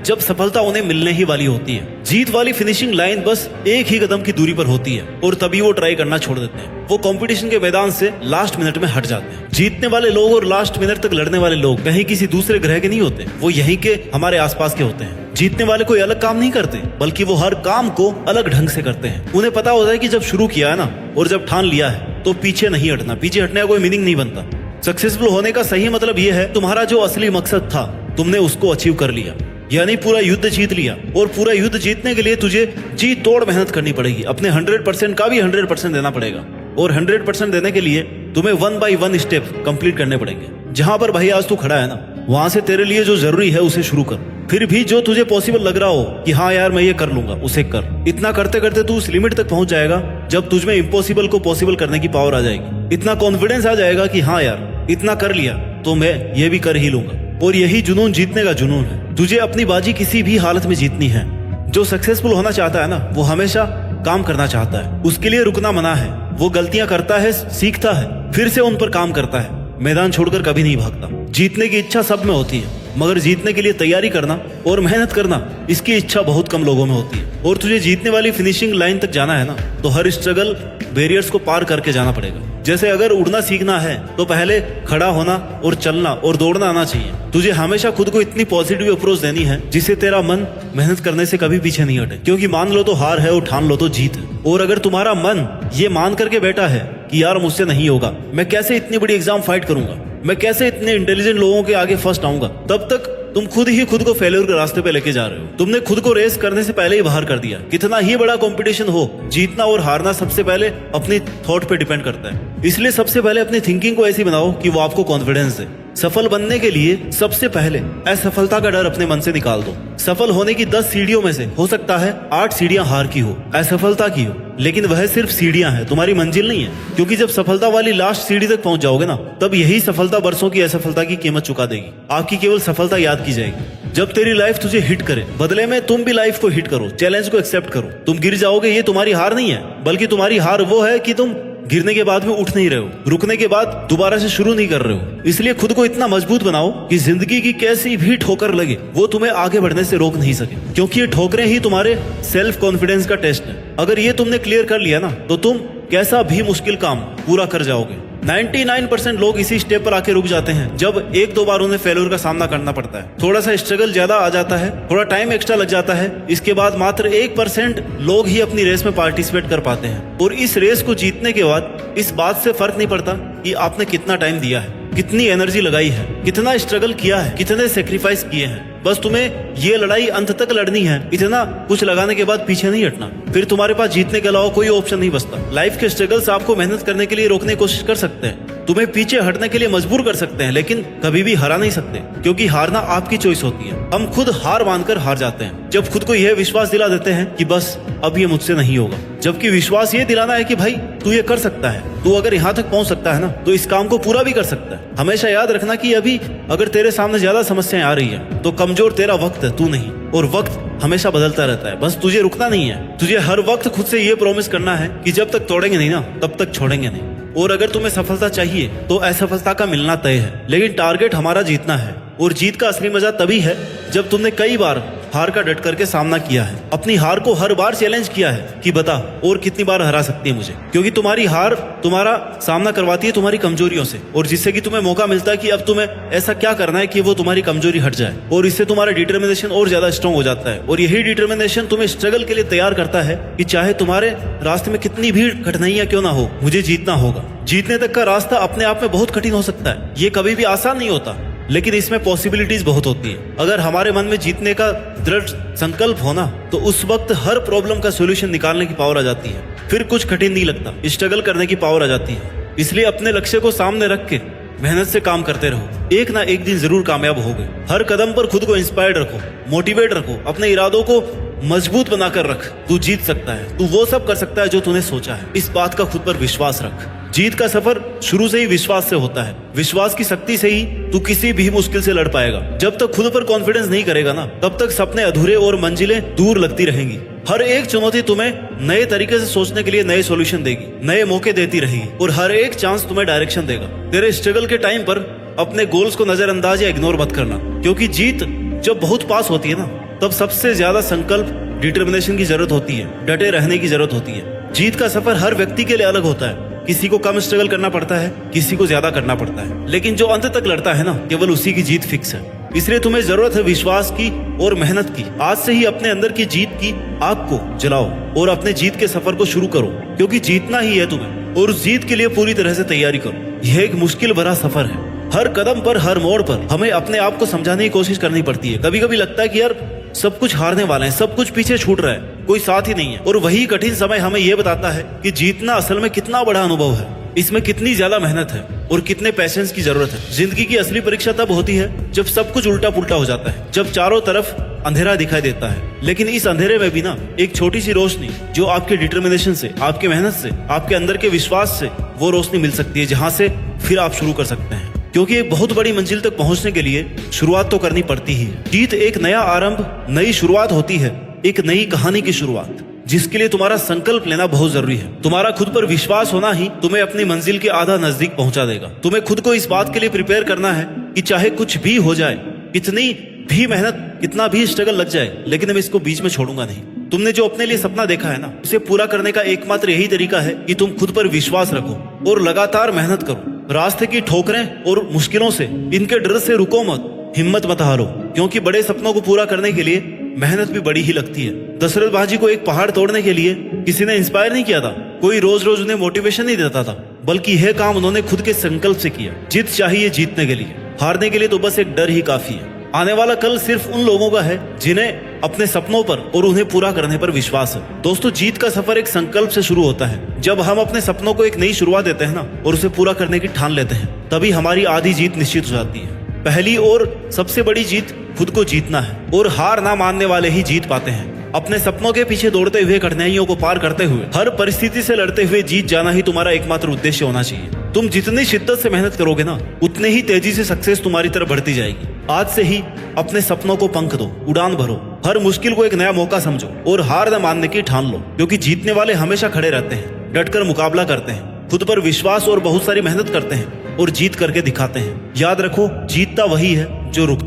जब सफलता उन्हें मिलने ही वाली होती है। जीत वाली फिनिशिंग लाइन बस एक ही कदम की दूरी पर होती है और तभी वो ट्राई करना छोड़ देते हैं। वो कंपटीशन के मैदान से लास्ट मिनट में हट जाते हैं। जीतने वाले लोग और लास्ट मिनट तक लड़ने वाले लोग कहीं किसी दूसरे ग्रह के नहीं होते, वो यहीं के हमारे आसपास के होते हैं। जीतने वाले कोई अलग काम नहीं करते, बल्कि वो हर काम को अलग ढंग से करते हैं। उन्हें पता होता है कि जब शुरू किया है ना और जब ठान लिया है तो पीछे नहीं हटना। पीछे हटने का कोई मीनिंग नहीं बनता। सक्सेसफुल होने का सही मतलब ये है तुम्हारा जो असली मकसद था तुमने उसको अचीव कर लिया, यानी पूरा युद्ध जीत लिया। और पूरा युद्ध जीतने के लिए तुझे जी तोड़ मेहनत करनी पड़ेगी। अपने 100% का भी 100% देना पड़ेगा। और 100% देने के लिए तुम्हें 1 by 1 स्टेप कंप्लीट करने पड़ेंगे। जहां पर भाई आज तू खड़ा है ना, वहां से तेरे लिए जो जरूरी है उसे शुरू कर। फिर भी जो तुझे पॉसिबल लग रहा हो कि हाँ यार मैं ये कर लूंगा, उसे कर। इतना करते करते तू उस लिमिट तक पहुंच जाएगा जब तुझमें इम्पॉसिबल को पॉसिबल करने की पावर आ जाएगी। इतना कॉन्फिडेंस आ जाएगा कि हाँ यार इतना कर लिया तो मैं ये भी कर ही लूंगा। और यही जुनून जीतने का जुनून है। तुझे अपनी बाजी किसी भी हालत में जीतनी है। जो सक्सेसफुल होना चाहता है ना, वो हमेशा काम करना चाहता है। उसके लिए रुकना मना है। वो गलतियां करता है, सीखता है, फिर से उन पर काम करता है। मैदान छोड़कर कभी नहीं भागता। जीतने की इच्छा सब में होती है, मगर जीतने के लिए तैयारी करना और मेहनत करना, इसकी इच्छा बहुत कम लोगों में होती है। और तुझे जीतने वाली फिनिशिंग लाइन तक जाना है ना, तो हर स्ट्रगल बैरियर्स को पार करके जाना पड़ेगा। जैसे अगर उड़ना सीखना है तो पहले खड़ा होना और चलना और दौड़ना आना चाहिए। तुझे हमेशा खुद को इतनी पॉजिटिव अप्रोच देनी है जिससे तेरा मन मेहनत करने से कभी पीछे नहीं हटे। क्योंकि मान लो तो हार है और ठान लो तो जीत है। और अगर तुम्हारा मन ये मान करके बैठा है कि यार मुझसे नहीं होगा, मैं कैसे इतनी बड़ी एग्जाम फाइट करूंगा, मैं कैसे इतने इंटेलिजेंट लोगों के आगे फर्स्ट आऊंगा, तब तक तुम खुद ही खुद को फेल्योर के रास्ते पे लेके जा रहे हो। तुमने खुद को रेस करने से पहले ही बाहर कर दिया। कितना ही बड़ा कंपटीशन हो, जीतना और हारना सबसे पहले अपनी थॉट पे डिपेंड करता है। इसलिए सबसे पहले अपनी थिंकिंग को ऐसी बनाओ कि वो आपको कॉन्फिडेंस दे। सफल बनने के लिए सबसे पहले असफलता का डर अपने मन से निकाल दो। सफल होने की 10 सीढ़ियों में से हो सकता है 8 सीढ़ियां हार की हो, असफलता की हो, लेकिन वह सिर्फ सीढ़ियां हैं, तुम्हारी मंजिल नहीं है। क्योंकि जब सफलता वाली लास्ट सीढ़ी तक पहुंच जाओगे ना, तब यही सफलता बरसों की असफलता की कीमत चुका देगी। आपकी केवल सफलता याद की जाएगी। जब तेरी लाइफ तुझे हिट करे, बदले में तुम भी लाइफ को हिट करो, चैलेंज को एक्सेप्ट करो। तुम गिर जाओगे, ये तुम्हारी हार नहीं है, बल्कि तुम्हारी हार वो है कि तुम गिरने के बाद भी उठ नहीं रहे हो, रुकने के बाद दोबारा से शुरू नहीं कर रहे हो। इसलिए खुद को इतना मजबूत बनाओ कि जिंदगी की कैसी भी ठोकर लगे वो तुम्हें आगे बढ़ने से रोक नहीं सके। क्योंकि ये ठोकरें ही तुम्हारे सेल्फ कॉन्फिडेंस का टेस्ट है। अगर ये तुमने क्लियर कर लिया ना, तो तुम कैसा भी मुश्किल काम पूरा कर जाओगे। 99% लोग इसी स्टेप पर आके रुक जाते हैं जब 1-2 बार उन्हें फेल्योर का सामना करना पड़ता है। थोड़ा सा स्ट्रगल ज्यादा आ जाता है, थोड़ा टाइम एक्स्ट्रा लग जाता है। इसके बाद मात्र 1% लोग ही अपनी रेस में पार्टिसिपेट कर पाते हैं। और इस रेस को जीतने के बाद इस बात से फर्क नहीं पड़ता कि आपने कितना टाइम दिया है, कितनी एनर्जी लगाई है, कितना स्ट्रगल किया है, कितने सेक्रीफाइस किए हैं। बस तुम्हें ये लड़ाई अंत तक लड़नी है। इतना कुछ लगाने के बाद पीछे नहीं हटना। फिर तुम्हारे पास जीतने के अलावा कोई ऑप्शन नहीं बचता। लाइफ के स्ट्रगल्स आपको मेहनत करने के लिए रोकने की कोशिश कर सकते हैं, तुम्हें पीछे हटने के लिए मजबूर कर सकते हैं, लेकिन कभी भी हरा नहीं सकते। क्योंकि हारना आपकी चॉइस होती है। हम खुद हार मानकर हार जाते हैं जब खुद को यह विश्वास दिला देते हैं कि बस अब ये मुझसे नहीं होगा। जबकि विश्वास ये दिलाना है कि भाई तू ये कर सकता है, तू अगर यहाँ तक पहुंच सकता है ना, तो इस काम को पूरा भी कर सकता है। हमेशा याद रखना कि अभी अगर तेरे सामने ज्यादा समस्याएं आ रही है तो कमजोर तेरा वक्त है, तू नहीं। और वक्त हमेशा बदलता रहता है, बस तुझे रुकना नहीं है। तुझे हर वक्त खुद से ये प्रॉमिस करना है कि जब तक तोड़ेंगे नहीं ना, तब तक छोड़ेंगे नहीं। और अगर तुम्हें सफलता चाहिए तो असफलता का मिलना तय है, लेकिन टारगेट हमारा जीतना है। और जीत का असली मजा तभी है जब तुमने कई बार हार का डट करके सामना किया है, अपनी हार को हर बार चैलेंज किया है कि बता और कितनी बार हरा सकती है मुझे। क्योंकि तुम्हारी हार तुम्हारा सामना करवाती है तुम्हारी कमजोरियों से, और जिससे कि तुम्हें मौका मिलता है कि अब तुम्हें ऐसा क्या करना है कि वो तुम्हारी कमजोरी हट जाए। और इससे तुम्हारा डिटर्मिनेशन और ज्यादा स्ट्रॉन्ग हो जाता है। और यही डिटर्मिनेशन तुम्हें स्ट्रगल के लिए तैयार करता है कि चाहे तुम्हारे रास्ते में कितनी भी कठिनाइयां क्यों ना हो, मुझे जीतना होगा। जीतने तक का रास्ता अपने आप में बहुत कठिन हो सकता है, ये कभी भी आसान नहीं होता, लेकिन इसमें पॉसिबिलिटीज बहुत होती है। अगर हमारे मन में जीतने का दृढ़ संकल्प होना, तो उस वक्त हर प्रॉब्लम का सॉल्यूशन निकालने की पावर आ जाती है। फिर कुछ कठिन नहीं लगता, स्ट्रगल करने की पावर आ जाती है। इसलिए अपने लक्ष्य को सामने रख के मेहनत से काम करते रहो, एक ना एक दिन जरूर कामयाब होगे। हर कदम पर खुद को इंस्पायर्ड रखो, मोटिवेट रखो, अपने इरादों को मजबूत बनाकर रख। तू जीत सकता है, तू वो सब कर सकता है जो तूने सोचा है। इस बात का खुद पर विश्वास रख। जीत का सफर शुरू से ही विश्वास से होता है। विश्वास की शक्ति से ही तू किसी भी मुश्किल से लड़ पाएगा। जब तक खुद पर कॉन्फिडेंस नहीं करेगा ना, तब तक सपने अधूरे और मंजिलें दूर लगती रहेंगी। हर एक चुनौती तुम्हें नए तरीके से सोचने के लिए नए सॉल्यूशन देगी, नए मौके देती रहेगी, और हर एक चांस तुम्हें डायरेक्शन देगा। तेरे स्ट्रगल के टाइम पर अपने गोल्स को नजरअंदाज या इग्नोर मत करना, क्योंकि जीत जब बहुत पास होती है ना, तब सबसे ज्यादा संकल्प डिटर्मिनेशन की जरूरत होती है, डटे रहने की जरूरत होती है। जीत का सफर हर व्यक्ति के लिए अलग होता है। किसी को कम स्ट्रगल करना पड़ता है, किसी को ज्यादा करना पड़ता है, लेकिन जो अंत तक लड़ता है ना, केवल उसी की जीत फिक्स है। इसलिए तुम्हें जरूरत है विश्वास की और मेहनत की। आज से ही अपने अंदर की जीत की आग को जलाओ और अपने जीत के सफर को शुरू करो, क्योंकि जीतना ही है तुम्हें, और उस जीत के लिए पूरी तरह से तैयारी करो। यह एक मुश्किल भरा सफर है। हर कदम पर, हर मोड़ पर हमें अपने आप को समझाने की कोशिश करनी पड़ती है। कभी कभी लगता है कि यार सब कुछ हारने वाले हैं, सब कुछ पीछे छूट रहा है, कोई साथ ही नहीं है। और वही कठिन समय हमें यह बताता है कि जीतना असल में कितना बड़ा अनुभव है, इसमें कितनी ज्यादा मेहनत है और कितने पेशेंस की जरूरत है। जिंदगी की असली परीक्षा तब होती है जब सब कुछ उल्टा पुल्टा हो जाता है, जब चारों तरफ अंधेरा दिखाई देता है, लेकिन इस अंधेरे में भी ना एक छोटी सी रोशनी जो आपके डिटर्मिनेशन से, आपकी मेहनत से, आपके अंदर के विश्वास से, वो रोशनी मिल सकती है, जहां से फिर आप शुरू कर सकते हैं। क्योंकि एक बहुत बड़ी मंजिल तक पहुंचने के लिए शुरुआत तो करनी पड़ती ही है। जीत एक नया आरंभ, नई शुरुआत होती है, एक नई कहानी की शुरुआत, जिसके लिए तुम्हारा संकल्प लेना बहुत जरूरी है। तुम्हारा खुद पर विश्वास होना ही तुम्हें अपनी मंजिल के आधा नजदीक पहुंचा देगा। तुम्हें खुद को इस बात के लिए प्रिपेयर करना है कि चाहे कुछ भी हो जाए, कितनी भी मेहनत, कितना भी स्ट्रगल लग जाए, लेकिन मैं इसको बीच में छोड़ूंगा नहीं। तुमने जो अपने लिए सपना देखा है ना, उसे पूरा करने का एकमात्र यही तरीका है कि तुम खुद पर विश्वास रखो और लगातार मेहनत करो। रास्ते की ठोकरें और मुश्किलों से, इनके डर से रुको मत, हिम्मत मत हारो, क्योंकि बड़े सपनों को पूरा करने के लिए मेहनत भी बड़ी ही लगती है। दशरथ बाजी को एक पहाड़ तोड़ने के लिए किसी ने इंस्पायर नहीं किया था, कोई रोज रोज उन्हें मोटिवेशन नहीं देता था, बल्कि यह काम उन्होंने खुद के संकल्प से किया। जीत चाहिए जीतने के लिए, हारने के लिए तो बस एक डर ही काफी है। आने वाला कल सिर्फ उन लोगों का है जिन्हें अपने सपनों पर और उन्हें पूरा करने पर विश्वास है। दोस्तों, जीत का सफर एक संकल्प से शुरू होता है। जब हम अपने सपनों को एक नई शुरुआत देते हैं ना, और उसे पूरा करने की ठान लेते हैं, तभी हमारी आधी जीत निश्चित हो जाती है। पहली और सबसे बड़ी जीत खुद को जीतना है, और हार ना मानने वाले ही जीत पाते हैं। अपने सपनों के पीछे दौड़ते हुए, कठिनाइयों को पार करते हुए, हर परिस्थिति से लड़ते हुए जीत जाना ही तुम्हारा एकमात्र उद्देश्य होना चाहिए। तुम जितनी शिद्दत से मेहनत करोगे ना, उतने ही तेजी से सक्सेस तुम्हारी तरफ बढ़ती जाएगी। आज से ही अपने सपनों को पंख दो, उड़ान भरो, हर मुश्किल को एक नया मौका समझो और हार न मानने की ठान लो, क्योंकि जीतने वाले हमेशा खड़े रहते हैं, डटकर मुकाबला करते हैं, खुद पर विश्वास और बहुत सारी मेहनत करते हैं और जीत करके दिखाते हैं। याद रखो, जीतता वही है जो रुकता